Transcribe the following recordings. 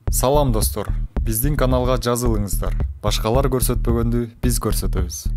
Салам достор, биздин каналга жазылыңыздар. Башкалар көрсөтпөгөндү биз көрсөтөбүз.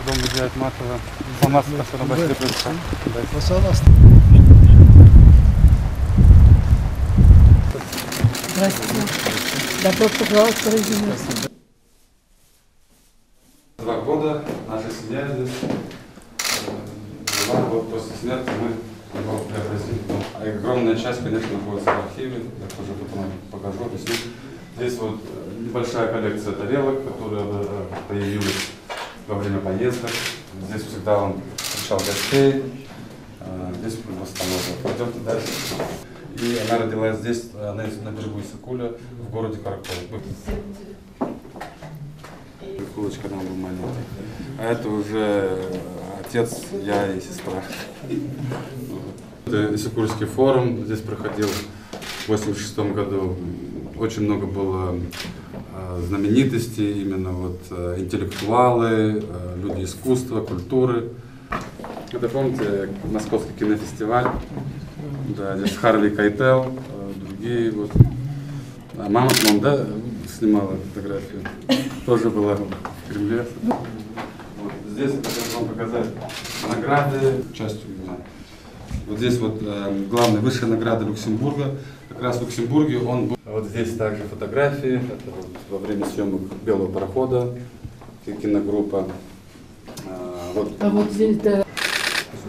Дом Гудя Айтматова. Информация, которая большой произошла. Здравствуйте. Добро пожаловать в Родину. 2 года наша семья здесь жила. Вот после смерти мы его преобразили. Огромная часть, конечно, находится в архиве. Я тоже потом покажу, объясню. Здесь вот небольшая коллекция тарелок, которая появилась во время поездок. Здесь всегда он встречал гостей. Здесь восстановлен. Пойдемте дальше. И она родилась здесь, на берегу Иссык-Куля, в городе Каракол. Кулочка нам был маленький. А это уже отец, я и сестра. Это Иссык-Кульский форум здесь проходил в 1986 году. Очень много было знаменитостей, именно вот интеллектуалы, люди искусства, культуры. Это, помните, Московский кинофестиваль, да, здесь Харви Кейтел, другие вот. А мама, да, снимала фотографию, тоже была в Кремле. Вот здесь я хочу вам показать награды, частью, не знаю. Вот здесь вот главная высшая награда Люксембурга. Как раз в Люксембурге он был. Вот здесь также фотографии. Это вот во время съемок «Белого парохода», киногруппа. Вот. А вот здесь, да.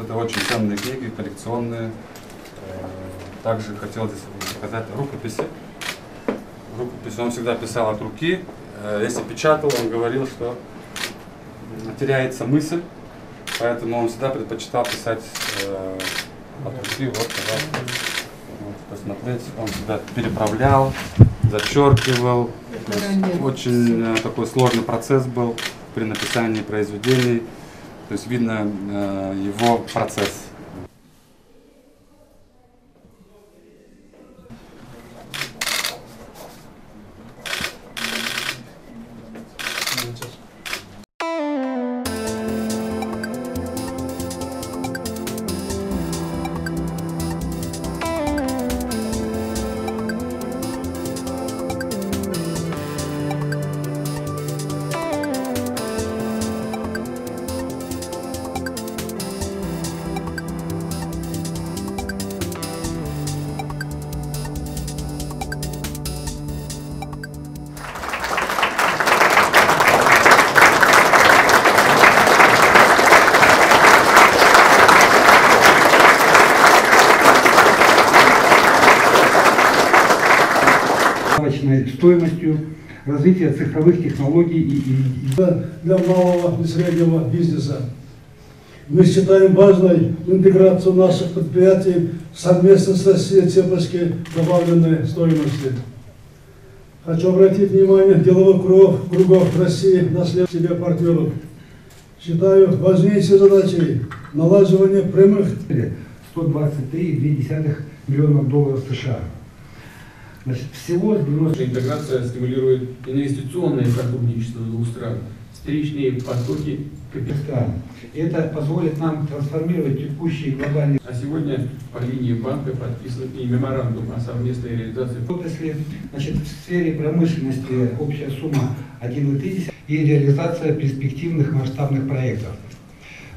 Это очень ценные книги, коллекционные. Также хотел здесь показать рукописи. Рукописи он всегда писал от руки. Если печатал, он говорил, что теряется мысль, поэтому он всегда предпочитал писать от руки. Вот, пожалуйста. Вот, посмотреть, он всегда переправлял, зачеркивал. Очень такой сложный процесс был при написании произведений. То есть видно его процесс. добавочной стоимостью, развития цифровых технологий для малого и среднего бизнеса. Мы считаем важной интеграцию наших предприятий совместно с Россией цепочки добавленной стоимости. Хочу обратить внимание деловых кругов России на себе партнеров. Считаю важнейшей задачей налаживание прямых 123,2 миллиона долларов США. Значит, всего 90... Интеграция стимулирует инвестиционное сотрудничество двух стран, встречные потоки капитала. Это позволит нам трансформировать текущие глобальные... А сегодня по линии банка подписан и меморандум о совместной реализации. Значит, в сфере промышленности общая сумма 1,3 и реализация перспективных масштабных проектов.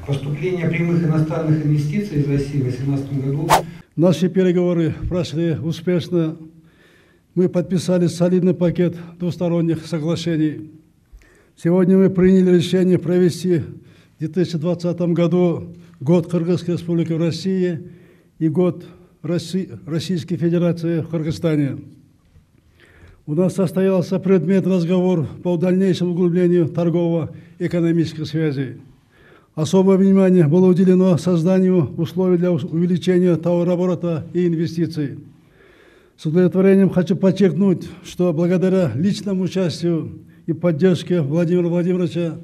Поступление прямых иностранных инвестиций из России в 2018 году. Наши переговоры прошли успешно. Мы подписали солидный пакет двусторонних соглашений. Сегодня мы приняли решение провести в 2020 году год Кыргызской Республики в России и год Российской Федерации в Кыргызстане. У нас состоялся предметный разговор по дальнейшему углублению торгово-экономических связей. Особое внимание было уделено созданию условий для увеличения товарооборота и инвестиций. С удовлетворением хочу подчеркнуть, что благодаря личному участию и поддержке Владимира Владимировича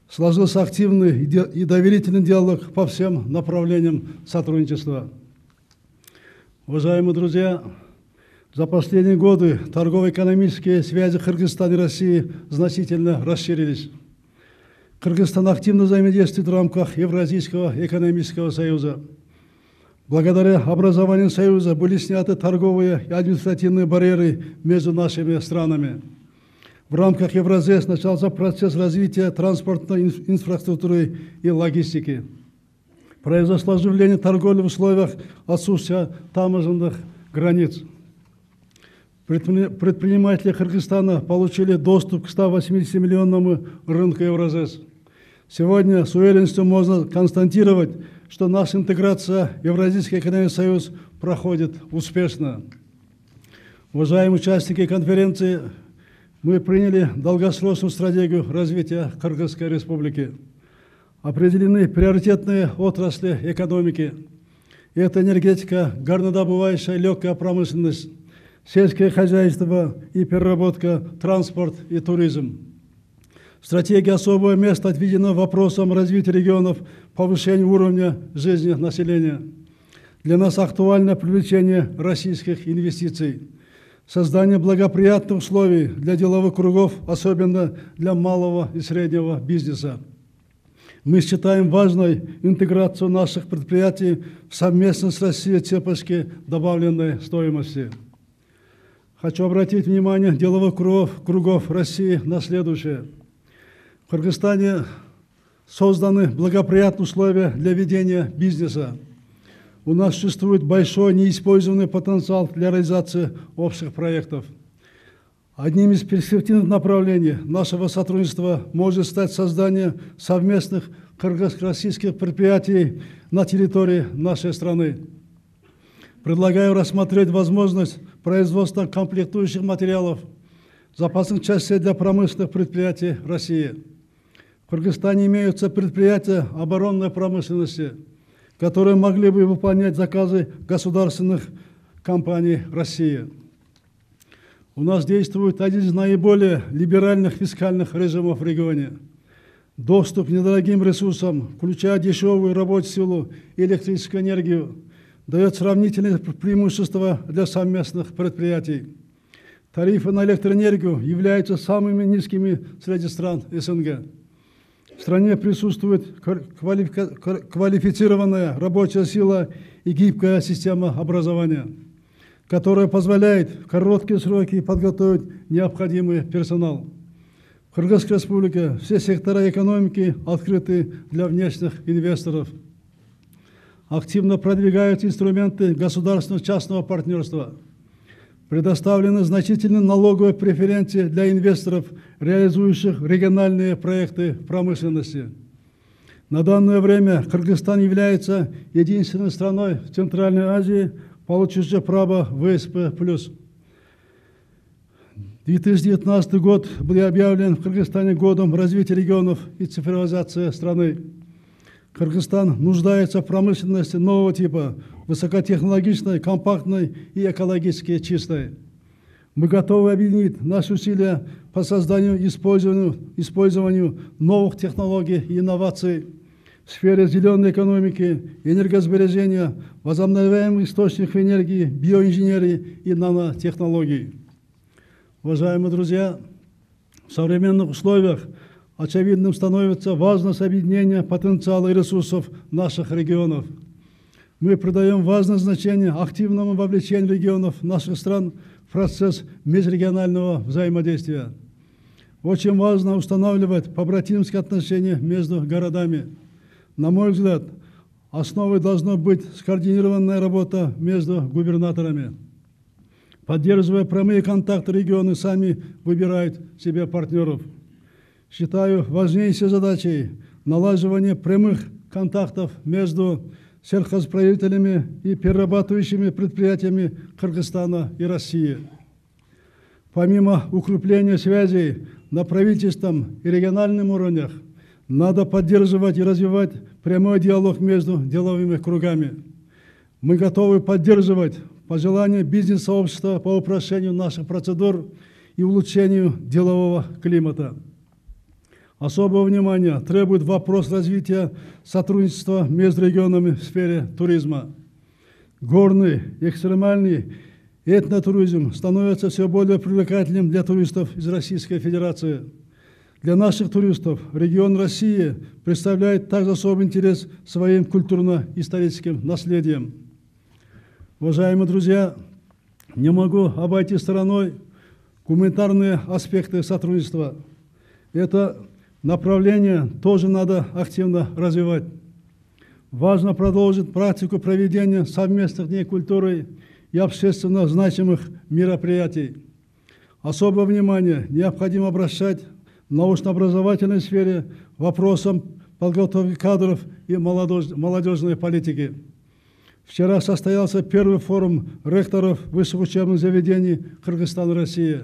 сложился активный и доверительный диалог по всем направлениям сотрудничества. Уважаемые друзья, за последние годы торгово-экономические связи Кыргызстана и России значительно расширились. Кыргызстан активно взаимодействует в рамках Евразийского экономического союза. Благодаря образованию союза были сняты торговые и административные барьеры между нашими странами. В рамках Евразес начался процесс развития транспортной инфраструктуры и логистики. Произошло оживление торговли в условиях отсутствия таможенных границ. Предприниматели Кыргызстана получили доступ к 180-миллионному рынку Евразес. Сегодня с уверенностью можно констатировать, что наша интеграция в Евразийский экономический союз проходит успешно. Уважаемые участники конференции, мы приняли долгосрочную стратегию развития Кыргызской республики. Определены приоритетные отрасли экономики. Это энергетика, горнодобывающая легкая промышленность, сельское хозяйство и переработка, транспорт и туризм. Стратегия особое место отведено вопросам развития регионов, повышения уровня жизни населения. Для нас актуально привлечение российских инвестиций, создание благоприятных условий для деловых кругов, особенно для малого и среднего бизнеса. Мы считаем важной интеграцию наших предприятий совместно с Россией цепочки добавленной стоимости. Хочу обратить внимание деловых кругов России на следующее. В Кыргызстане созданы благоприятные условия для ведения бизнеса. У нас существует большой неиспользованный потенциал для реализации общих проектов. Одним из перспективных направлений нашего сотрудничества может стать создание совместных кыргызско-российских предприятий на территории нашей страны. Предлагаю рассмотреть возможность производства комплектующих материалов, запасных частей для промышленных предприятий России. В Кыргызстане имеются предприятия оборонной промышленности, которые могли бы выполнять заказы государственных компаний России. У нас действует один из наиболее либеральных фискальных режимов в регионе. Доступ к недорогим ресурсам, включая дешевую рабочую силу и электрическую энергию, дает сравнительные преимущества для совместных предприятий. Тарифы на электроэнергию являются самыми низкими среди стран СНГ. В стране присутствует квалифицированная рабочая сила и гибкая система образования, которая позволяет в короткие сроки подготовить необходимый персонал. В Кыргызской республике все сектора экономики открыты для внешних инвесторов. Активно продвигаются инструменты государственно-частного партнерства. Предоставлены значительные налоговые преференции для инвесторов, реализующих региональные проекты в промышленности. На данное время Кыргызстан является единственной страной в Центральной Азии, получившей право ВСП+. 2019 год был объявлен в Кыргызстане годом развития регионов и цифровизации страны. Кыргызстан нуждается в промышленности нового типа, высокотехнологичной, компактной и экологически чистой. Мы готовы объединить наши усилия по созданию и использованию новых технологий и инноваций в сфере зеленой экономики, энергосбережения, возобновляемых источников энергии, биоинженерии и нанотехнологий. Уважаемые друзья, в современных условиях очевидным становится важность объединения потенциала и ресурсов наших регионов. Мы придаем важное значение активному вовлечению регионов наших стран в процесс межрегионального взаимодействия. Очень важно устанавливать побратимские отношения между городами. На мой взгляд, основой должна быть скоординированная работа между губернаторами. Поддерживая прямые контакты, регионы сами выбирают себе партнеров. Считаю важнейшей задачей налаживание прямых контактов между сельхозпроизводителями и перерабатывающими предприятиями Кыргызстана и России. Помимо укрепления связей на правительственном и региональном уровнях, надо поддерживать и развивать прямой диалог между деловыми кругами. Мы готовы поддерживать пожелания бизнес-сообщества по упрощению наших процедур и улучшению делового климата. Особого внимания требует вопрос развития сотрудничества между регионами в сфере туризма. Горный, экстремальный этнотуризм становится все более привлекательным для туристов из Российской Федерации. Для наших туристов регион России представляет также особый интерес своим культурно-историческим наследием. Уважаемые друзья, не могу обойти стороной гуманитарные аспекты сотрудничества. Это направление тоже надо активно развивать. Важно продолжить практику проведения совместных дней культуры и общественно значимых мероприятий. Особое внимание необходимо обращать в научно-образовательной сфере вопросам подготовки кадров и молодежной политики. Вчера состоялся первый форум ректоров высших учебных заведений Кыргызстана и России.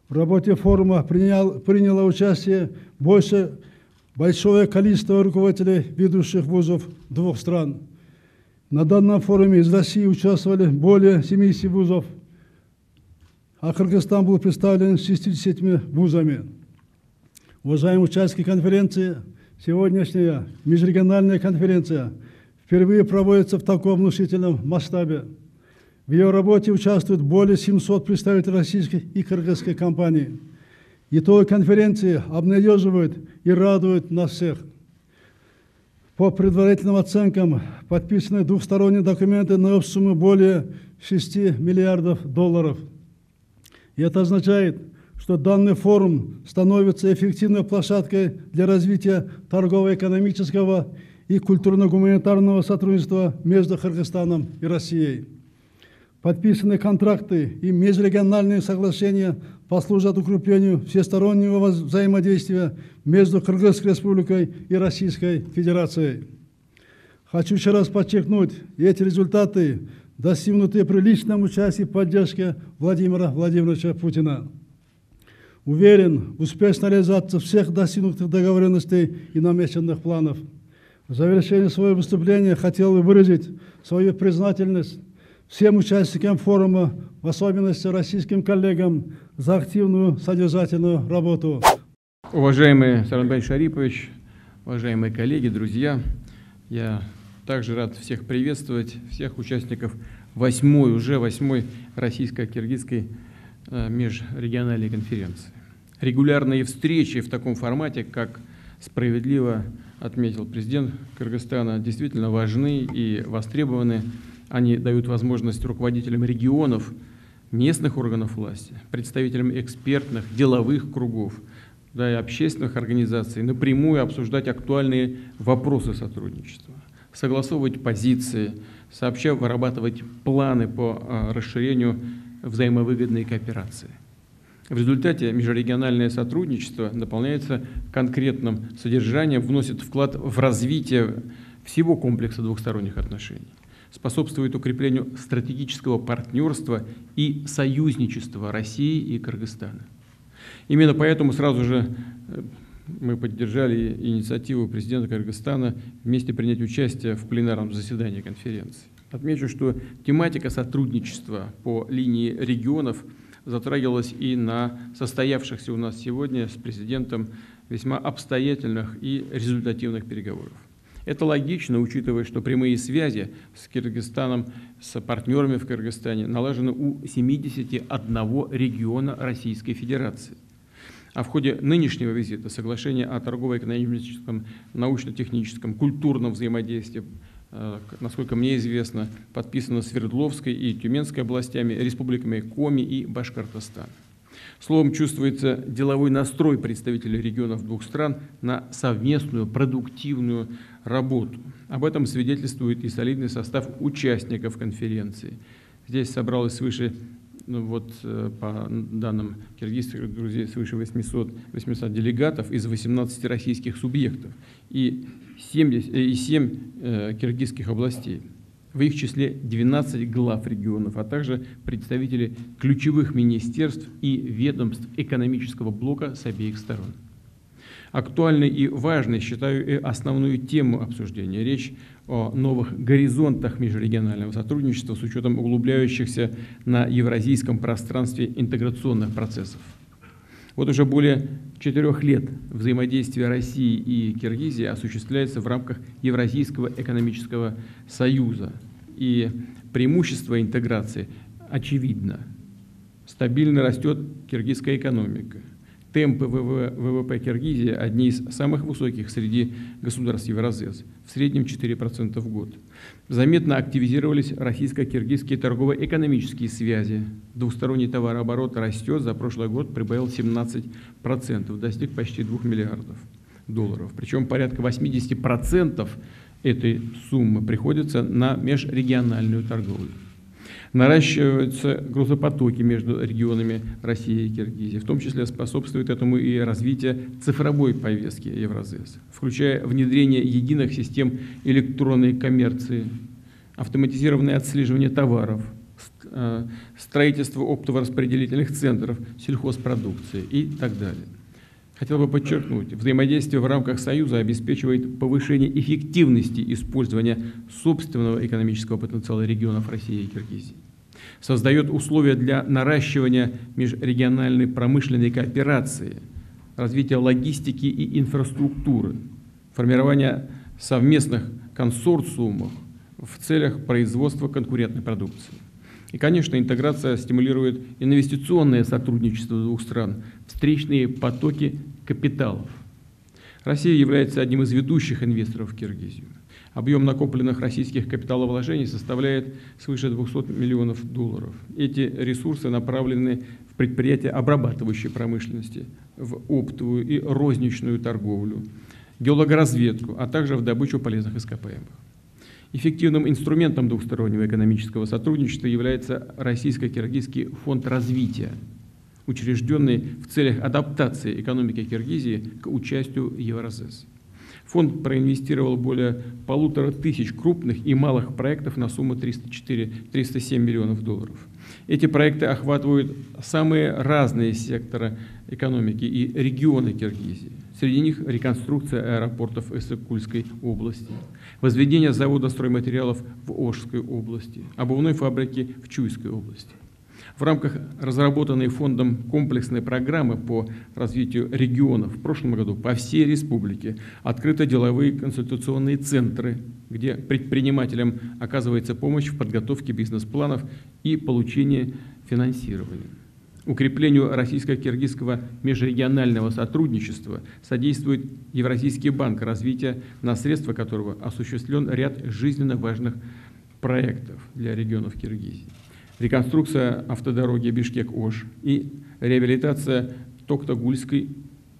В работе форума приняло участие большое количество руководителей ведущих вузов двух стран. На данном форуме из России участвовали более 70 вузов, а Кыргызстан был представлен 60 вузами. Уважаемые участники конференции, сегодняшняя межрегиональная конференция впервые проводится в таком внушительном масштабе. В ее работе участвуют более 700 представителей российских и кыргызских компаний. Итоги конференции обнадеживают и радуют нас всех. По предварительным оценкам подписаны двухсторонние документы на общую сумму более 6 миллиардов долларов. И это означает, что данный форум становится эффективной площадкой для развития торгово-экономического и культурно-гуманитарного сотрудничества между Кыргызстаном и Россией. Подписанные контракты и межрегиональные соглашения послужат укреплению всестороннего взаимодействия между Кыргызской Республикой и Российской Федерацией. Хочу еще раз подчеркнуть, эти результаты достигнуты при личном участии и поддержке Владимира Владимировича Путина. Уверен в успешной реализации всех достигнутых договоренностей и намеченных планов. В завершение своего выступления хотел бы выразить свою признательность всем участникам форума, в особенности российским коллегам, за активную содержательную работу. Уважаемый Сооронбай Шарипович, уважаемые коллеги, друзья, я также рад всех приветствовать, всех участников уже восьмой российско-киргизской межрегиональной конференции. Регулярные встречи в таком формате, как справедливо отметил президент Кыргызстана, действительно важны и востребованы. Они дают возможность руководителям регионов, местных органов власти, представителям экспертных, деловых кругов, да, и общественных организаций напрямую обсуждать актуальные вопросы сотрудничества, согласовывать позиции, сообща вырабатывать планы по расширению взаимовыгодной кооперации. В результате межрегиональное сотрудничество наполняется конкретным содержанием, вносит вклад в развитие всего комплекса двухсторонних отношений. способствует укреплению стратегического партнерства и союзничества России и Кыргызстана. Именно поэтому сразу же мы поддержали инициативу президента Кыргызстана вместе принять участие в пленарном заседании конференции. Отмечу, что тематика сотрудничества по линии регионов затрагивалась и на состоявшихся у нас сегодня с президентом весьма обстоятельных и результативных переговорах. Это логично, учитывая, что прямые связи с Кыргызстаном, с партнерами в Кыргызстане налажены у 71 региона Российской Федерации. А в ходе нынешнего визита соглашение о торгово-экономическом, научно-техническом, культурном взаимодействии, насколько мне известно, подписано Свердловской и Тюменской областями, республиками Коми и Башкортостан. Словом, чувствуется деловой настрой представителей регионов двух стран на совместную продуктивную работу. Об этом свидетельствует и солидный состав участников конференции. Здесь собралось свыше, по данным киргизских друзей, свыше 800 делегатов из 18 российских субъектов и 7 киргизских областей. В их числе 12 глав регионов, а также представители ключевых министерств и ведомств экономического блока с обеих сторон. Актуальной и важной считаю и основную тему обсуждения. Речь о новых горизонтах межрегионального сотрудничества с учетом углубляющихся на евразийском пространстве интеграционных процессов. Вот уже более 4 лет взаимодействие России и Киргизии осуществляется в рамках Евразийского экономического союза. И преимущество интеграции очевидно. Стабильно растет киргизская экономика. Темпы ВВП Киргизии одни из самых высоких среди государств Евразес, в среднем 4% в год. Заметно активизировались российско-киргизские торгово-экономические связи. Двусторонний товарооборот растет, за прошлый год прибавил 17%, достиг почти $2 миллиардов. Причем порядка 80% этой суммы приходится на межрегиональную торговлю. Наращиваются грузопотоки между регионами России и Киргизии. В том числе способствует этому и развитие цифровой повестки Евразес, включая внедрение единых систем электронной коммерции, автоматизированное отслеживание товаров, строительство оптово-распределительных центров, сельхозпродукции и так далее. Хотел бы подчеркнуть, взаимодействие в рамках Союза обеспечивает повышение эффективности использования собственного экономического потенциала регионов России и Киргизии, создает условия для наращивания межрегиональной промышленной кооперации, развития логистики и инфраструктуры, формирования совместных консорциумов в целях производства конкурентной продукции. И, конечно, интеграция стимулирует инвестиционное сотрудничество двух стран, встречные потоки капиталов. Россия является одним из ведущих инвесторов в Киргизию. Объем накопленных российских капиталовложений составляет свыше $200 миллионов. Эти ресурсы направлены в предприятия обрабатывающей промышленности, в оптовую и розничную торговлю, геологоразведку, а также в добычу полезных ископаемых. Эффективным инструментом двухстороннего экономического сотрудничества является Российско-Киргизский фонд развития, учрежденный в целях адаптации экономики Киргизии к участию в Евразес. Фонд проинвестировал более 1500 крупных и малых проектов на сумму $307 миллионов. Эти проекты охватывают самые разные секторы экономики и регионы Киргизии. Среди них реконструкция аэропортов Иссык-Кульской области, возведение завода стройматериалов в Ошской области, обувной фабрики в Чуйской области. В рамках разработанной фондом комплексной программы по развитию регионов в прошлом году по всей республике открыты деловые консультационные центры, где предпринимателям оказывается помощь в подготовке бизнес-планов и получении финансирования. Укреплению российско-киргизского межрегионального сотрудничества содействует Евразийский банк развития, на средства которого осуществлен ряд жизненно важных проектов для регионов Киргизии. Реконструкция автодороги Бишкек-Ош и реабилитация Токтагульской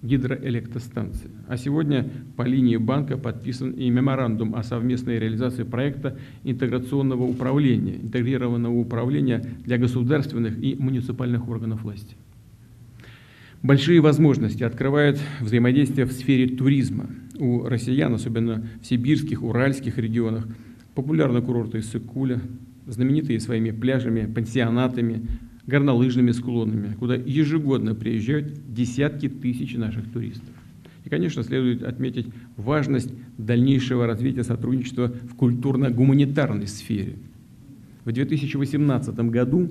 гидроэлектростанции. А сегодня по линии банка подписан и меморандум о совместной реализации проекта интеграционного управления, интегрированного управления для государственных и муниципальных органов власти. Большие возможности открывает взаимодействие в сфере туризма. У россиян, особенно в сибирских, уральских регионах, Популярны курорты Иссык-Куля, знаменитые своими пляжами, пансионатами, горнолыжными склонами, куда ежегодно приезжают десятки тысяч наших туристов. И, конечно, следует отметить важность дальнейшего развития сотрудничества в культурно-гуманитарной сфере. В 2018 году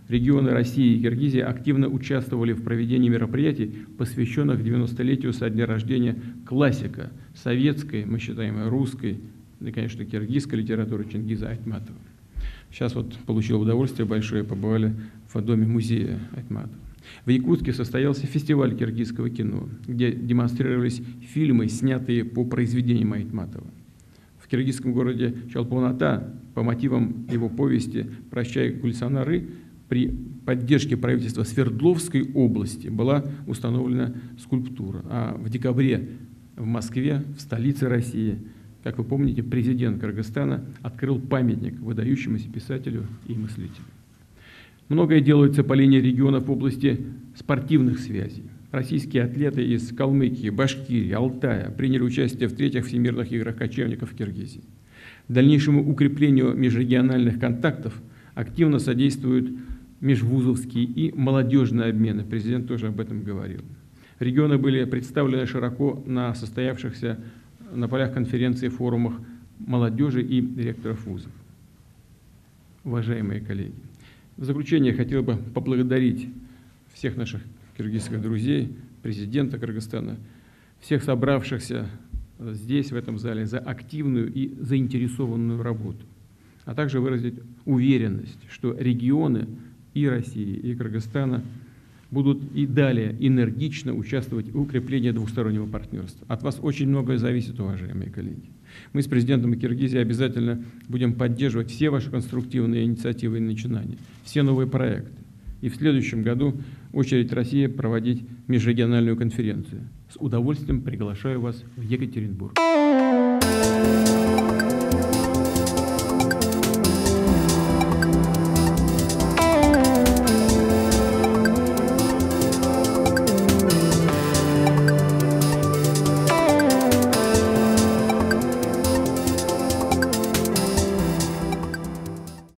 регионы России и Киргизии активно участвовали в проведении мероприятий, посвященных 90-летию со дня рождения классика советской, мы считаем, русской, и, конечно, киргизской литературы Чингиза Айтматова. Сейчас вот получил удовольствие большое, побывали в доме музея Айтматова. В Якутске состоялся фестиваль киргизского кино, где демонстрировались фильмы, снятые по произведениям Айтматова. В киргизском городе Чолпон-Ата по мотивам его повести «Прощай, Гульсанары» при поддержке правительства Свердловской области была установлена скульптура. А в декабре в Москве, в столице России, как вы помните, президент Кыргызстана открыл памятник выдающемуся писателю и мыслителю. Многое делается по линии регионов в области спортивных связей. Российские атлеты из Калмыкии, Башкирии, Алтая приняли участие в 3-х всемирных играх кочевников в Киргизии. Дальнейшему укреплению межрегиональных контактов активно содействуют межвузовские и молодежные обмены. Президент тоже об этом говорил. Регионы были представлены широко на состоявшихся на полях конференции, форумах молодежи и директоров вузов. Уважаемые коллеги, в заключение я хотел бы поблагодарить всех наших киргизских друзей, президента Кыргызстана, всех собравшихся здесь, в этом зале, за активную и заинтересованную работу, а также выразить уверенность, что регионы и России, и Кыргызстана будут и далее энергично участвовать в укреплении двустороннего партнерства. От вас очень многое зависит, уважаемые коллеги. Мы с президентом Киргизии обязательно будем поддерживать все ваши конструктивные инициативы и начинания, все новые проекты. И в следующем году очередь России проводить межрегиональную конференцию. С удовольствием приглашаю вас в Екатеринбург.